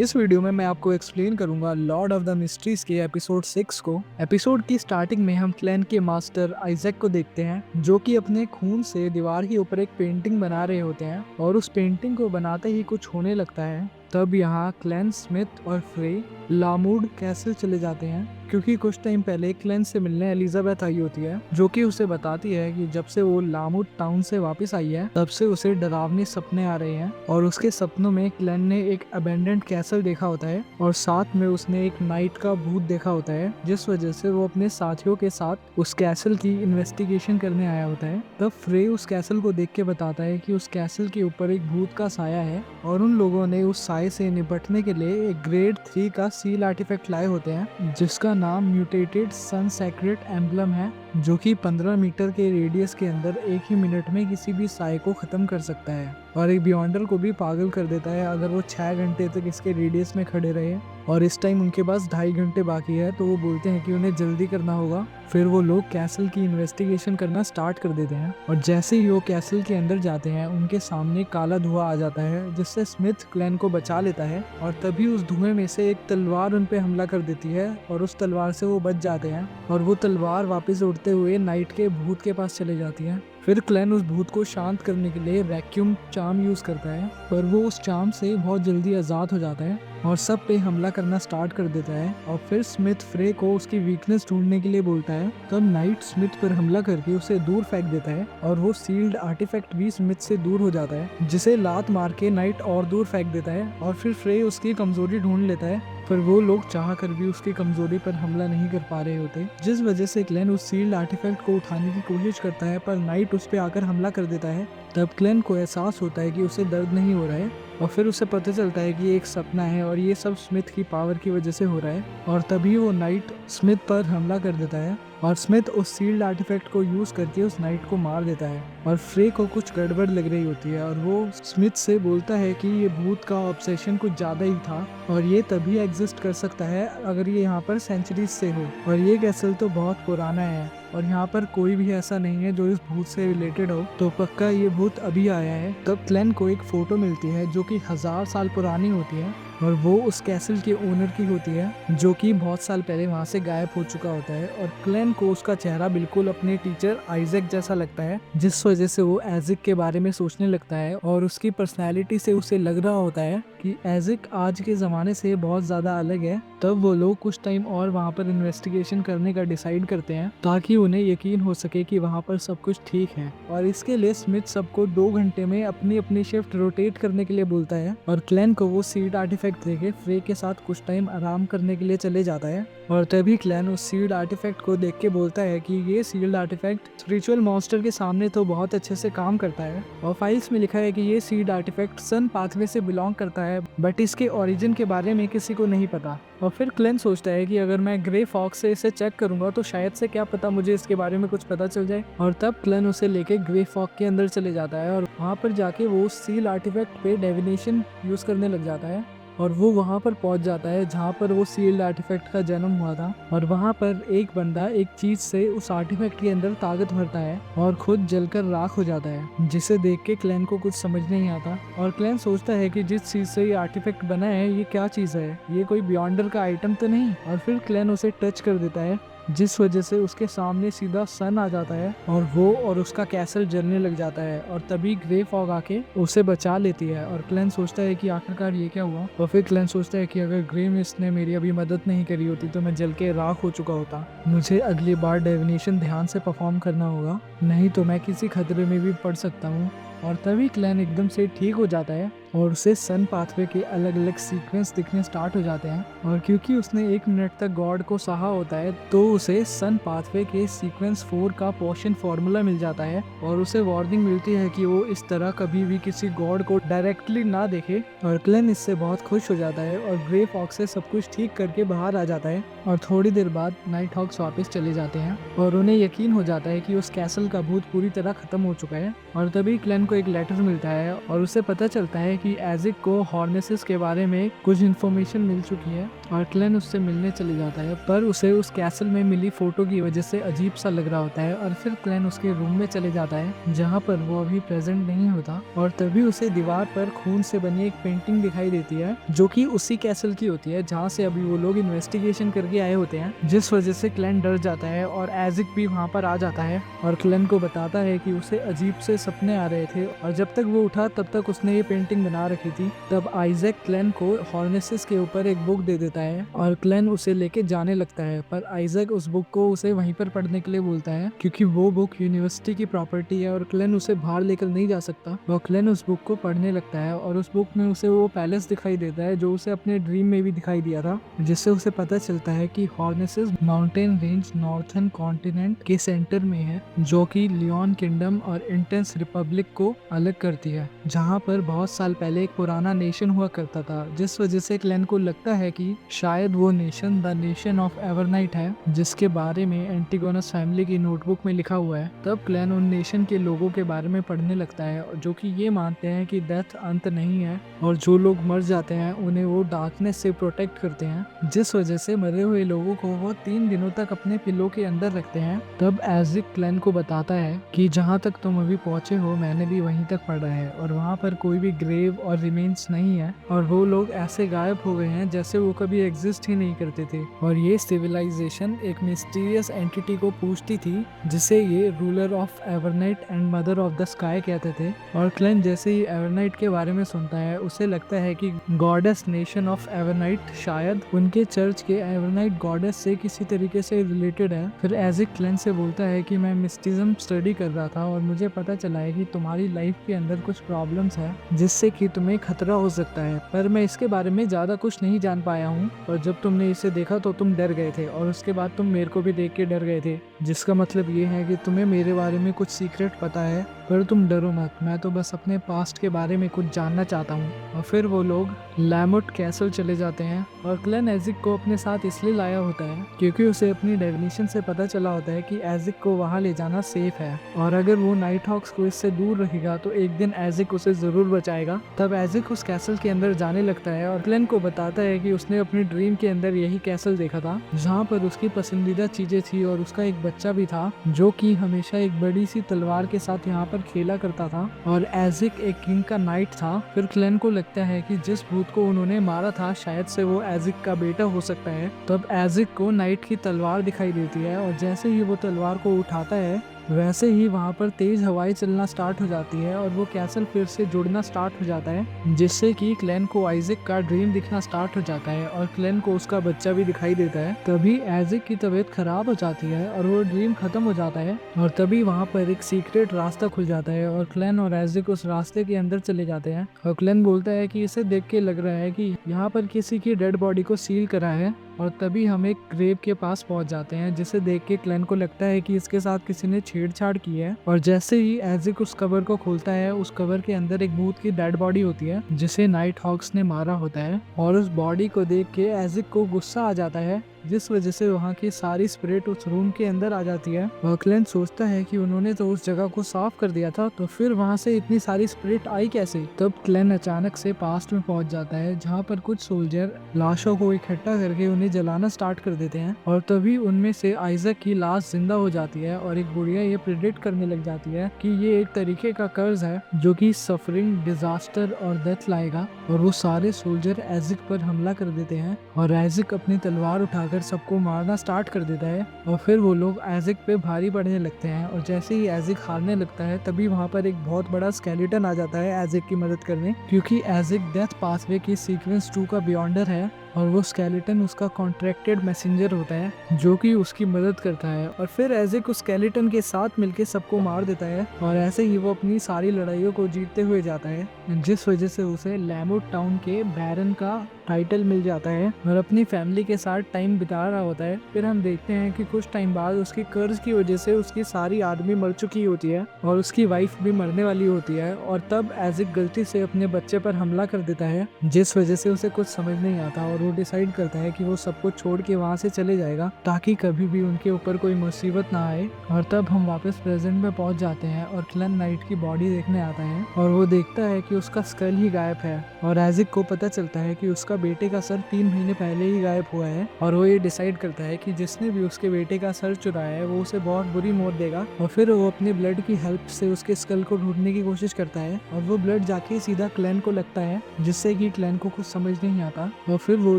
इस वीडियो में मैं आपको एक्सप्लेन करूंगा लॉर्ड ऑफ द मिस्ट्रीज के एपिसोड 6 को। एपिसोड की स्टार्टिंग में हम क्लैन के मास्टर आइजैक को देखते हैं जो कि अपने खून से दीवार के ऊपर एक पेंटिंग बना रहे होते हैं और उस पेंटिंग को बनाते ही कुछ होने लगता है। तब यहाँ क्लैन स्मिथ और फ्रे लामूड कैसल चले जाते हैं क्योंकि कुछ टाइम पहले क्लैन से मिलने एलिजाबेथ आई होती है जो कि उसे बताती है कि जब से वो लामूड टाउन से वापस आई है तब से उसे डरावने सपने आ रहे हैं और उसके सपनों में क्लैन ने एक अबेंडेंट कैसल देखा होता है और साथ में उसने एक नाइट का भूत देखा होता है जिस वजह से वो अपने साथियों के साथ उस कैसल की इन्वेस्टिगेशन करने आया होता है। तब फ्रे उस कैसल को देख के बताता है कि उस कैसल के ऊपर एक भूत का साया है और उन लोगों ने उस साये से निपटने के लिए एक ग्रेड 3 का सील आर्टिफैक्ट लाए होते हैं जिसका नाम म्यूटेटेड सन सेक्रेट एम्बलम है जो कि 15 मीटर के रेडियस के अंदर एक ही मिनट में किसी भी साये को खत्म कर सकता है और एक बियॉन्डर को भी पागल कर देता है अगर वो 6 घंटे तक इसके रेडियस में खड़े रहे और इस टाइम उनके पास 2.5 घंटे बाकी है तो वो बोलते हैं कि उन्हें जल्दी करना होगा। फिर वो लोग कैसल की इन्वेस्टिगेशन करना स्टार्ट कर देते हैं और जैसे ही वो कैसल के अंदर जाते हैं उनके सामने काला धुआं आ जाता है जिससे स्मिथ क्लैन को बचा लेता है और तभी उस धुएं में से एक तलवार उन पे हमला कर देती है और उस तलवार से वो बच जाते हैं और वो तलवार वापस उड़ते हुए नाइट के भूत के पास चले जाती है। फिर क्लैन उस भूत को शांत करने के लिए वैक्यूम चार्म यूज करता है पर वो उस चार्म से बहुत जल्दी आजाद हो जाता है और सब पे हमला करना स्टार्ट कर देता है और फिर स्मिथ फ्रे को उसकी वीकनेस ढूंढने के लिए बोलता है। तब नाइट स्मिथ पर हमला करके उसे दूर फेंक देता है और वो सील्ड आर्टिफैक्ट भी स्मिथ से दूर हो जाता है जिसे लात मार के नाइट और दूर फेंक देता है और फिर फ्रे उसकी कमजोरी ढूंढ लेता है पर वो लोग चाह कर भी उसकी कमजोरी पर हमला नहीं कर पा रहे होते जिस वजह से क्लैन उस सील्ड आर्टिफैक्ट को उठाने की कोशिश करता है पर नाइट उस पे आकर हमला कर देता है। तब क्लैन को एहसास होता है कि उसे दर्द नहीं हो रहा है और फिर उसे पता चलता है कि ये एक सपना है और ये सब स्मिथ की पावर की वजह से हो रहा है और तभी वो नाइट स्मिथ पर हमला कर देता है और स्मिथ उस सील्ड आर्टिफैक्ट को यूज करके उस नाइट को मार देता है और फ्रे को कुछ गड़बड़ लग रही होती है और वो स्मिथ से बोलता है कि ये भूत का ऑब्सेशन कुछ ज्यादा ही था और ये तभी एग्जिस्ट कर सकता है अगर ये यहाँ पर सेंचुरीज से हो और ये कैसल तो बहुत पुराना है और यहाँ पर कोई भी ऐसा नहीं है जो इस भूत से रिलेटेड हो तो पक्का ये भूत अभी आया है। तब क्लैन को एक फोटो मिलती है जो कि 1000 साल पुरानी होती है और वो उस कैसल के ओनर की होती है जो कि बहुत साल पहले वहां से गायब हो चुका होता है और क्लैन को उसका चेहरा बिल्कुल अपने टीचर आइजैक जैसा लगता है जिस वजह से वो एजिक के बारे में सोचने लगता है और उसकी पर्सनैलिटी से उसे लग रहा होता है कि एजिक आज के ज़माने से बहुत ज़्यादा अलग है। तब वो लोग कुछ टाइम और वहाँ पर इन्वेस्टिगेशन करने का डिसाइड करते हैं ताकि उन्हें यकीन हो सके कि वहाँ पर सब कुछ ठीक है और इसके लिए स्मिथ सबको 2 घंटे में अपनी अपनी शिफ्ट रोटेट करने के लिए बोलता है और क्लैन को वो सीड आर्टिफैक्ट देके फ्रे के साथ कुछ टाइम आराम करने के लिए चले जाता है और तभी क्लैन उस सील्ड आर्टिफैक्ट को देख के बोलता है कि ये सील्ड आर्टिफैक्ट स्पिरिचुअल मॉन्स्टर के सामने तो बहुत अच्छे से काम करता है और फाइल्स में लिखा है कि ये सील्ड आर्टिफैक्ट सन पाथवे से बिलोंग करता है बट इसके ओरिजिन के बारे में किसी को नहीं पता। और फिर क्लैन सोचता है कि अगर मैं ग्रे फॉक्स से इसे चेक करूंगा तो शायद से क्या पता मुझे इसके बारे में कुछ पता चल जाए और तब क्लैन उसे लेके ग्रे फॉक के अंदर चले जाता है और वहाँ पर जाके वो सील आर्टिफैक्ट पे डिविनेशन यूज करने लग जाता है और वो वहाँ पर पहुँच जाता है जहाँ पर वो सील्ड आर्टिफैक्ट का जन्म हुआ था और वहाँ पर एक बंदा एक चीज से उस आर्टिफैक्ट के अंदर ताकत भरता है और खुद जलकर राख हो जाता है जिसे देख के क्लैन को कुछ समझ नहीं आता और क्लैन सोचता है कि जिस चीज से ये आर्टिफैक्ट बना है ये क्या चीज है, ये कोई बियॉन्डर का आइटम तो नहीं और फिर क्लैन उसे टच कर देता है जिस वजह से उसके सामने सीधा सन आ जाता है और वो और उसका कैसल जलने लग जाता है और तभी ग्रे फॉग आके उसे बचा लेती है और क्लैन सोचता है कि आखिरकार ये क्या हुआ और फिर क्लैन सोचता है कि अगर ग्रे मिस्ट ने मेरी अभी मदद नहीं करी होती तो मैं जल के राख हो चुका होता। मुझे अगली बार डिविनेशन ध्यान से परफॉर्म करना होगा नहीं तो मैं किसी खतरे में भी पड़ सकता हूँ और तभी क्लैन एकदम से ठीक हो जाता है और उसे सन पाथवे के अलग अलग सीक्वेंस दिखने स्टार्ट हो जाते हैं और क्योंकि उसने 1 मिनट तक गॉड को सहा होता है तो उसे सन पाथवे के सीक्वेंस 4 का पोशन फॉर्मूला मिल जाता है और उसे वार्निंग मिलती है कि वो इस तरह कभी भी किसी गॉड को डायरेक्टली ना देखे और क्लैन इससे बहुत खुश हो जाता है और ग्रे फॉक्स से सब कुछ ठीक करके बाहर आ जाता है और थोड़ी देर बाद नाइट हॉक्स वापस चले जाते हैं और उन्हें यकीन हो जाता है कि उस कैसल का भूत पूरी तरह खत्म हो चुका है और तभी क्लैन को एक लेटर मिलता है और उसे पता चलता है कि एजिक को हॉर्नेसेस के बारे में कुछ इन्फॉर्मेशन मिल चुकी है और क्लेन उससे मिलने चले जाता है, पर उसे उस कैसल में मिली फोटो की वजह से अजीब सा लग रहा होता है। और फिर क्लेन उसके रूम में चले जाता है जहाँ पर वो अभी प्रेजेंट नहीं होता, और तभी उसे दीवार पर खून से बनी एक पेंटिंग दिखाई देती है जो कि उसी कैसल की होती है जहाँ से अभी वो लोग इन्वेस्टिगेशन करके आए होते हैं, जिस वजह से क्लेन डर जाता है और एजिक भी वहाँ पर आ जाता है और क्लेन को बताता है कि उसे अजीब से सपने आ रहे थे और जब तक वो उठा तब तक उसने ये पेंटिंग बना रखी थी। तब आइजैक क्लेन को हॉर्नेसेस के ऊपर एक बुक दे देता है और क्लेन उसे लेके जाने लगता है, पर आइजैक उस बुक को उसे वहीं पर पढ़ने के लिए बोलता है क्योंकि वो बुक यूनिवर्सिटी की प्रॉपर्टी है और क्लेन उसे बाहर लेकर नहीं जा सकता। वो क्लेन उस बुक को पढ़ने लगता है और उस बुक में उसे वो पैलेस दिखाई देता है जो उसे अपने ड्रीम में भी दिखाई दिया था, जिससे उसे पता चलता है कि हॉर्नेसेस माउंटेन रेंज नॉर्थर्न कॉन्टिनेंट के सेंटर में है, जो कि लियोन किंगडम और इंटेंस रिपब्लिक को अलग करती है, जहाँ पर बहुत साल पहले एक पुराना नेशन हुआ करता था, जिस वजह से क्लेन को लगता है कि शायद वो nation the nation of Evernight है, जिसके बारे में एंटिगोनस फैमिली की नोटबुक में लिखा हुआ है। तब क्लेन उन नेशन के लोगों के बारे में पढ़ने लगता है जो कि ये मानते हैं कि डेथ अंत नहीं है और जो लोग मर जाते हैं उन्हें वो डार्कनेस से प्रोटेक्ट करते हैं, जिस वजह से मरे हुए लोगों को वो 3 दिनों तक अपने पिलो के अंदर रखते हैं। तब एजिक क्लेन को बताता है कि जहाँ तक तुम अभी पहुंचे हो मैंने भी वहीं तक पढ़ा है और वहाँ पर कोई भी ग्रेव और रिमेन्स नहीं है और वो लोग ऐसे गायब हो गए हैं जैसे वो कभी एग्जिस्ट ही नहीं करते थे। और ये सिविलाइजेशन एक मिस्टीरियस एंटिटी को पूछती थी जिसे ये ruler of Evernight and mother of the sky कहते थे। और क्लेन जैसे ही एवरनाइट के बारे में सुनता है उसे लगता है कि गॉडेस नेशन ऑफ एवरनाइट शायद उनके चर्च के एवरनाइट गॉडेस से किसी तरीके से रिलेटेड है। फिर एजिक क्लेन से बोलता है कि मैं मिस्टिज्म स्टडी कर रहा था और मुझे पता चला है कि तुम्हारी लाइफ के अंदर कुछ प्रॉब्लम्स है जिससे कि तुम्हें खतरा हो सकता है, पर मैं इसके बारे में ज्यादा कुछ नहीं जान पाया हूँ। और जब तुमने इसे देखा तो तुम डर गए थे और उसके बाद तुम मेरे को भी देख के डर गए थे, जिसका मतलब ये है कि तुम्हें मेरे बारे में कुछ सीक्रेट पता है, पर तुम डरो मत, मैं तो बस अपने पास्ट के बारे में कुछ जानना चाहता हूँ। और फिर वो लोग लैमुट कैसल चले जाते हैं और क्लेन एजिक को अपने साथ इसलिए लाया होता है क्योंकि उसे अपनी डेफिनेशन से पता चला होता है कि एजिक को वहाँ ले जाना सेफ है और अगर वो नाइट हॉक्स को इससे दूर रहेगा तो एक दिन एजिक उसे जरूर बचाएगा। तब एजिक उस कैसल के अंदर जाने लगता है और क्लेन को बताता है कि उसने अपनी ड्रीम के अंदर यही कैसल देखा था जहाँ पर उसकी पसंदीदा चीजें थी और उसका एक बच्चा भी था जो कि हमेशा एक बड़ी सी तलवार के साथ यहाँ पर खेला करता था और एजिक एक किंग का नाइट था। फिर क्लेन को लगता है कि जिस भूत को उन्होंने मारा था शायद से वो एजिक का बेटा हो सकता है। तब एजिक को नाइट की तलवार दिखाई देती है और जैसे ही वो तलवार को उठाता है वैसे ही वहाँ पर तेज हवाएं चलना स्टार्ट हो जाती है और वो कैसल फिर से जुड़ना स्टार्ट हो जाता है, जिससे कि क्लेन को आइजैक का ड्रीम दिखना स्टार्ट हो जाता है और क्लेन को उसका बच्चा भी दिखाई देता है। तभी आइजैक की तबीयत खराब हो जाती है और वो ड्रीम खत्म हो जाता है और तभी वहाँ पर एक सीक्रेट रास्ता खुल जाता है और क्लेन और आइजैक उस रास्ते के अंदर चले जाते हैं। और क्लेन बोलता है कि इसे देख के लग रहा है कि यहाँ पर किसी की डेड बॉडी को सील करा है और तभी हम एक ग्रेव के पास पहुंच जाते हैं, जिसे देख के क्लेन को लगता है कि इसके साथ किसी ने छेड़छाड़ की है। और जैसे ही एजिक उस कवर को खोलता है उस कवर के अंदर एक भूत की डेड बॉडी होती है जिसे नाइट हॉक्स ने मारा होता है और उस बॉडी को देख के एजिक को गुस्सा आ जाता है, जिस वजह से वहाँ की सारी स्पिरिट उस रूम के अंदर आ जाती है। और क्लेन सोचता है कि उन्होंने तो उस जगह को साफ कर दिया था तो फिर वहाँ से इतनी सारी स्पिरिट आई कैसे। तब क्लेन अचानक से पास्ट में पहुंच जाता है जहाँ पर कुछ सोल्जर लाशों को इकट्ठा करके उन्हें जलाना स्टार्ट कर देते हैं और तभी उनमें से आइजैक की लाश जिंदा हो जाती है और एक बुढ़िया ये प्रेडिक्ट करने लग जाती है कि ये एक तरीके का कर्ज है जो कि सफरिंग, डिजास्टर और डेथ लाएगा। और वो सारे सोल्जर आइजैक पर हमला कर देते हैं और आइजैक अपनी तलवार उठाकर सबको मारना स्टार्ट कर देता है और फिर वो लोग आइजैक पे भारी पड़ने लगते हैं। और जैसे ही आइजैक हारने लगता है तभी वहाँ पर एक बहुत बड़ा स्केलेटन आ जाता है आइजैक की मदद करने, क्योंकि आइजैक डेथ पाथवे की सीक्वेंस 2 का बियॉन्डर है और वो स्केलेटन उसका कॉन्ट्रैक्टेड मैसेंजर होता है जो कि उसकी मदद करता है। और फिर आइजैक उस स्केलेटन के साथ मिलके सबको मार देता है और ऐसे ही वो अपनी सारी लड़ाइयों को जीतते हुए जाता है, जिस वजह से उसे लैमुट टाउन के बैरन का टाइटल मिल जाता है और अपनी फैमिली के साथ टाइम बिता रहा होता है। फिर हम देखते हैं कि कुछ टाइम बाद उसकी कर्ज की वजह से उसकी सारी आदमी मर चुकी होती है और उसकी वाइफ भी मरने वाली होती है और तब आइजैक गलती से अपने बच्चे पर हमला कर देता है, जिस वजह से उसे कुछ समझ नहीं आता और और वो डिसाइड करता है कि वो सब कुछ छोड़ के वहाँ से चले जाएगा ताकि कभी भी उनके ऊपर कोई मुसीबत ना आए। और तब हम वापस प्रेजेंट में पहुंच जाते हैं और क्लेन नाइट की बॉडी देखने आता है और वो देखता है कि उसका स्कल ही गायब है और आइजैक को पता चलता है कि उसका बेटे का सर 3 महीने पहले ही गायब हुआ है और वो ये डिसाइड करता है कि जिसने भी उसके बेटे का सर चुराया है वो उसे बहुत बुरी मौत देगा। और फिर वो अपने ब्लड की हेल्प से उसके स्कल को ढूंढने की कोशिश करता है और वो ब्लड जाके सीधा क्लैन को लगता है जिससे कि क्लैन को कुछ समझ नहीं आता। और फिर वो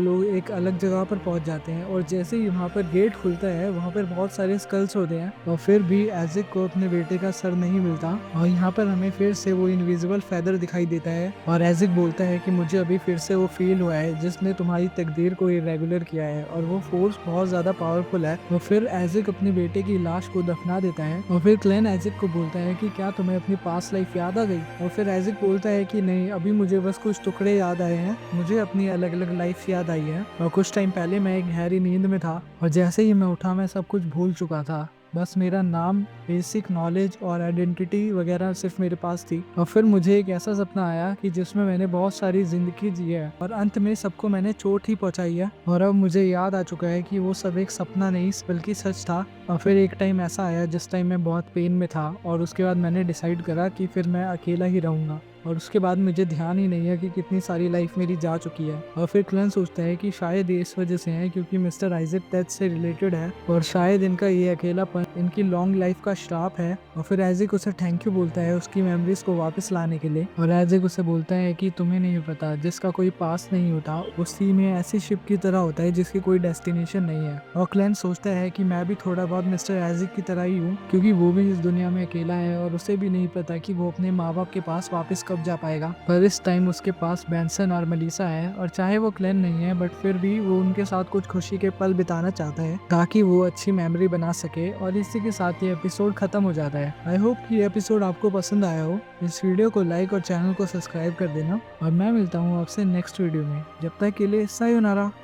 लोग एक अलग जगह पर पहुंच जाते हैं और जैसे ही वहाँ पर गेट खुलता है वहाँ पर बहुत सारे स्कल्स होते हैं और फिर भी आइजैक को अपने बेटे का सर नहीं मिलता। और यहाँ पर हमें फिर से वो इनविजिबल फेदर दिखाई देता है और आइजैक बोलता है कि मुझे अभी फिर से वो फील हुआ है जिसने तुम्हारी तकदीर को इरेगुलर किया है और वो फोर्स बहुत ज्यादा पावरफुल है। और फिर आइजैक अपने बेटे की लाश को दफना देता है और फिर क्लैन आइजैक को बोलता है कि क्या तुम्हें अपनी पास्ट लाइफ याद आ गई। और फिर आइजैक बोलता है कि नहीं, अभी मुझे बस कुछ टुकड़े याद आए हैं, मुझे अपनी अलग अलग लाइफ याद आई है और कुछ टाइम पहले मैं एक गहरी नींद में था और जैसे ही मैं उठा मैं सब कुछ भूल चुका था, बस मेरा नाम, बेसिक नॉलेज और आइडेंटिटी वगैरह सिर्फ मेरे पास थी। और फिर मुझे एक ऐसा सपना आया कि जिसमें मैंने बहुत सारी जिंदगी जी है और अंत में सबको मैंने चोट ही पहुंचाई है और अब मुझे याद आ चुका है कि वो सब एक सपना नहीं बल्कि सच था। और फिर एक टाइम ऐसा आया जिस टाइम मैं बहुत पेन में था और उसके बाद मैंने डिसाइड करा कि फिर मैं अकेला ही रहूंगा और उसके बाद मुझे ध्यान ही नहीं है कि कितनी सारी लाइफ मेरी जा चुकी है। और फिर क्लेन सोचता है कि शायद ये इस वजह से है क्योंकि मिस्टर आइजैक डेथ से रिलेटेड है और शायद इनका ये अकेलापन इनकी लॉन्ग लाइफ का श्राप है। और फिर आइजैक उसे थैंक यू बोलता है उसकी मेमोरीज को वापस लाने के लिए और आइजैक उसे बोलता है कि तुम्हें नहीं पता, जिसका कोई पास नहीं होता उसी में ऐसी शिप की तरह होता है जिसकी कोई डेस्टिनेशन नहीं है। और क्लेन सोचता है कि मैं भी थोड़ा बहुत मिस्टर आइजैक की तरह ही हूँ क्योंकि वो भी इस दुनिया में अकेला है और उसे भी नहीं पता कि वो अपने माँ बाप के पास वापस कब जा पाएगा। पर इस टाइम उसके पास बेंसन और मलीसा है और चाहे वो क्लेन नहीं है बट फिर भी वो उनके साथ कुछ खुशी के पल बिताना चाहता है ताकि वो अच्छी मेमोरी बना सके। और इसी के साथ ये एपिसोड खत्म हो जाता है। आई होप कि ये एपिसोड आपको पसंद आया हो। इस वीडियो को लाइक और चैनल को सब्सक्राइब कर देना और मैं मिलता हूँ आपसे नेक्स्ट वीडियो में। जब तक के लिए सायोनारा।